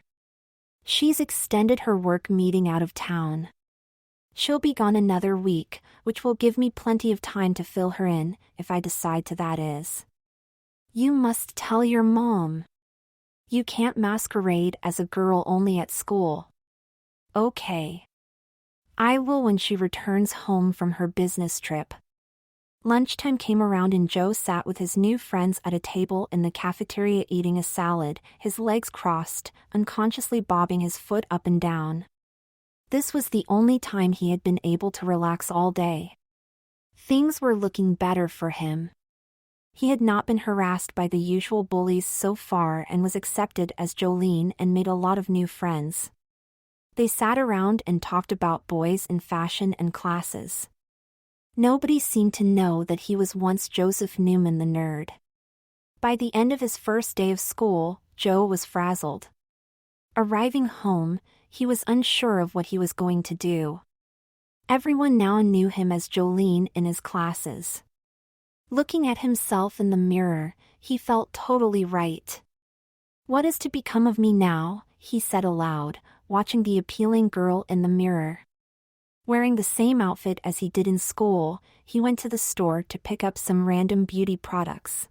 She's extended her work meeting out of town. She'll be gone another week, which will give me plenty of time to fill her in, if I decide to, that is. You must tell your mom. You can't masquerade as a girl only at school. Okay. I will when she returns home from her business trip. Lunchtime came around and Joe sat with his new friends at a table in the cafeteria eating a salad, his legs crossed, unconsciously bobbing his foot up and down. This was the only time he had been able to relax all day. Things were looking better for him. He had not been harassed by the usual bullies so far and was accepted as Jolene and made a lot of new friends. They sat around and talked about boys and fashion and classes. Nobody seemed to know that he was once Joseph Newman the nerd. By the end of his first day of school, Joe was frazzled. Arriving home, he was unsure of what he was going to do. Everyone now knew him as Jolene in his classes. Looking at himself in the mirror, he felt totally right. What is to become of me now, he said aloud, watching the appealing girl in the mirror. Wearing the same outfit as he did in school, he went to the store to pick up some random beauty products.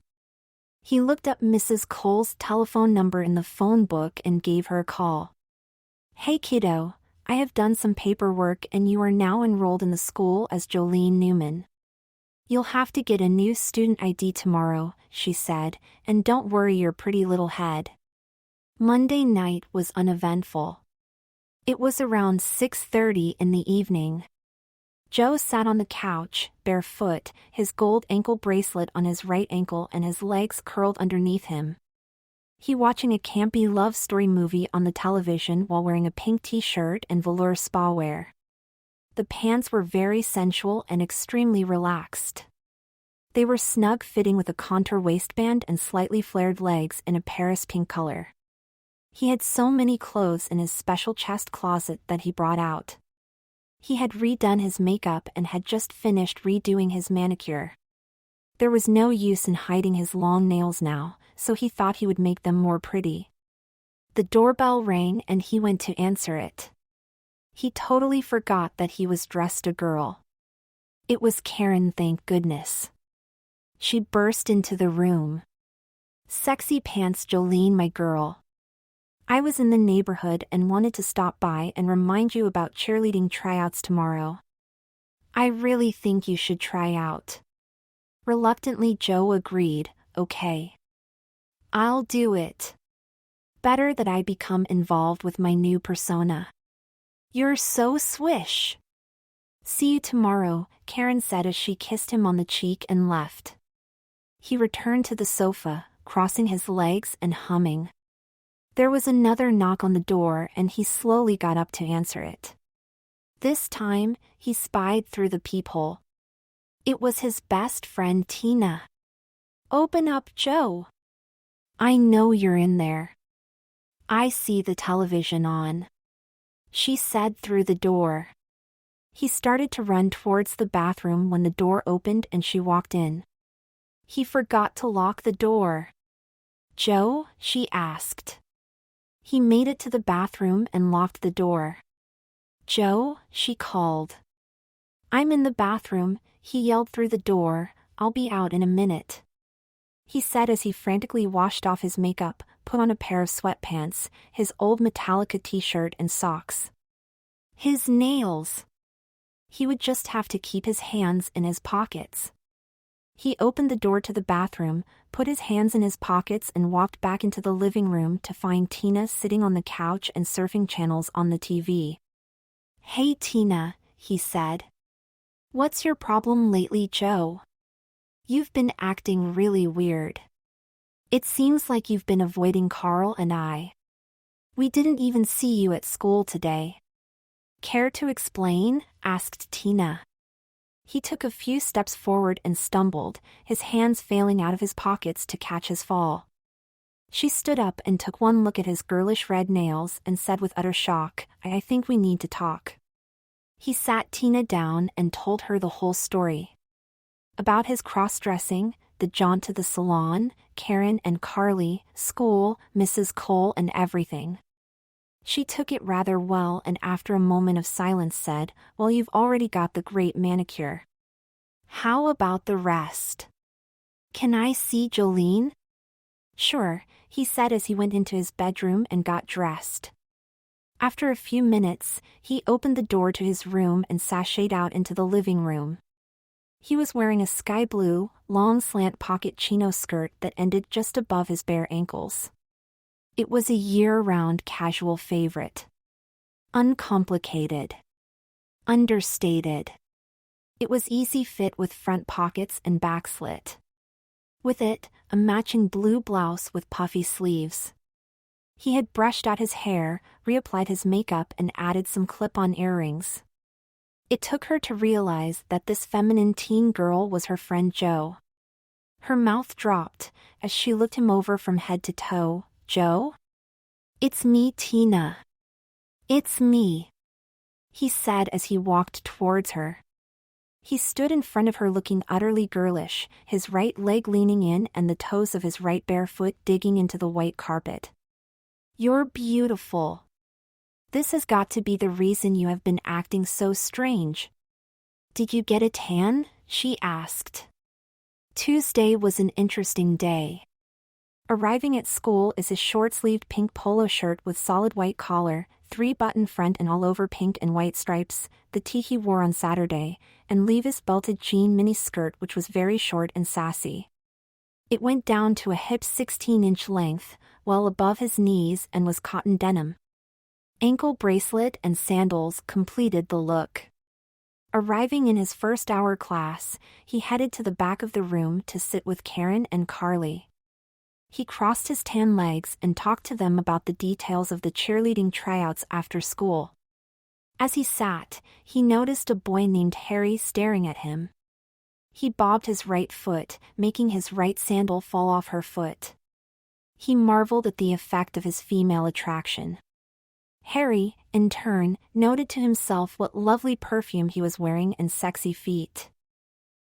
He looked up Mrs. Cole's telephone number in the phone book and gave her a call. Hey kiddo, I have done some paperwork and you are now enrolled in the school as Jolene Newman. You'll have to get a new student ID tomorrow, she said, and don't worry your pretty little head. Monday night was uneventful. It was around 6:30 in the evening. Joe sat on the couch, barefoot, his gold ankle bracelet on his right ankle and his legs curled underneath him. He watching a campy love story movie on the television while wearing a pink t-shirt and velour spa wear. The pants were very sensual and extremely relaxed. They were snug-fitting with a contour waistband and slightly flared legs in a Paris pink color. He had so many clothes in his special chest closet that he brought out. He had redone his makeup and had just finished redoing his manicure. There was no use in hiding his long nails now, so he thought he would make them more pretty. The doorbell rang and he went to answer it. He totally forgot that he was dressed a girl. It was Karen, thank goodness. She burst into the room. Sexy pants, Jolene, my girl. I was in the neighborhood and wanted to stop by and remind you about cheerleading tryouts tomorrow. I really think you should try out. Reluctantly, Joe agreed, okay. I'll do it. Better that I become involved with my new persona. You're so swish. See you tomorrow, Karen said as she kissed him on the cheek and left. He returned to the sofa, crossing his legs and humming. There was another knock on the door and he slowly got up to answer it. This time, he spied through the peephole. It was his best friend Tina. Open up, Joe. I know you're in there. I see the television on, she said through the door. He started to run towards the bathroom when the door opened and she walked in. He forgot to lock the door. Joe, she asked. He made it to the bathroom and locked the door. Joe, she called. I'm in the bathroom, he yelled through the door, I'll be out in a minute. He said as he frantically washed off his makeup, put on a pair of sweatpants, his old Metallica t-shirt and socks. His nails. He would just have to keep his hands in his pockets. He opened the door to the bathroom, put his hands in his pockets and walked back into the living room to find Tina sitting on the couch and surfing channels on the TV. Hey Tina, he said. What's your problem lately, Joe? You've been acting really weird. It seems like you've been avoiding Carl and I. We didn't even see you at school today. Care to explain? Asked Tina. He took a few steps forward and stumbled, his hands failing out of his pockets to catch his fall. She stood up and took one look at his girlish red nails and said with utter shock, I think we need to talk. He sat Tina down and told her the whole story. About his cross-dressing, the jaunt to the salon, Karen and Carly, school, Mrs. Cole and everything. She took it rather well and after a moment of silence said, "Well, you've already got the great manicure. How about the rest? Can I see Jolene?" "Sure," he said as he went into his bedroom and got dressed. After a few minutes, he opened the door to his room and sashayed out into the living room. He was wearing a sky blue, long slant pocket chino skirt that ended just above his bare ankles. It was a year-round casual favorite. Uncomplicated. Understated. It was easy fit with front pockets and back slit. With it, a matching blue blouse with puffy sleeves. He had brushed out his hair, reapplied his makeup and added some clip-on earrings. It took her to realize that this feminine teen girl was her friend Jo. Her mouth dropped as she looked him over from head to toe. "Jo? It's me, Tina. It's me," he said as he walked towards her. He stood in front of her looking utterly girlish, his right leg leaning in and the toes of his right bare foot digging into the white carpet. "You're beautiful. This has got to be the reason you have been acting so strange." "Did you get a tan?" she asked. Tuesday was an interesting day. Arriving at school is his short-sleeved pink polo shirt with solid white collar, 3-button front and all over pink and white stripes, the tee he wore on Saturday, and Levi's belted jean mini skirt which was very short and sassy. It went down to a hip 16-inch length, well above his knees and was cotton denim. Ankle bracelet and sandals completed the look. Arriving in his first hour class, he headed to the back of the room to sit with Karen and Carly. He crossed his tan legs and talked to them about the details of the cheerleading tryouts after school. As he sat, he noticed a boy named Harry staring at him. He bobbed his right foot, making his right sandal fall off her foot. He marveled at the effect of his female attraction. Harry, in turn, noted to himself what lovely perfume he was wearing and sexy feet.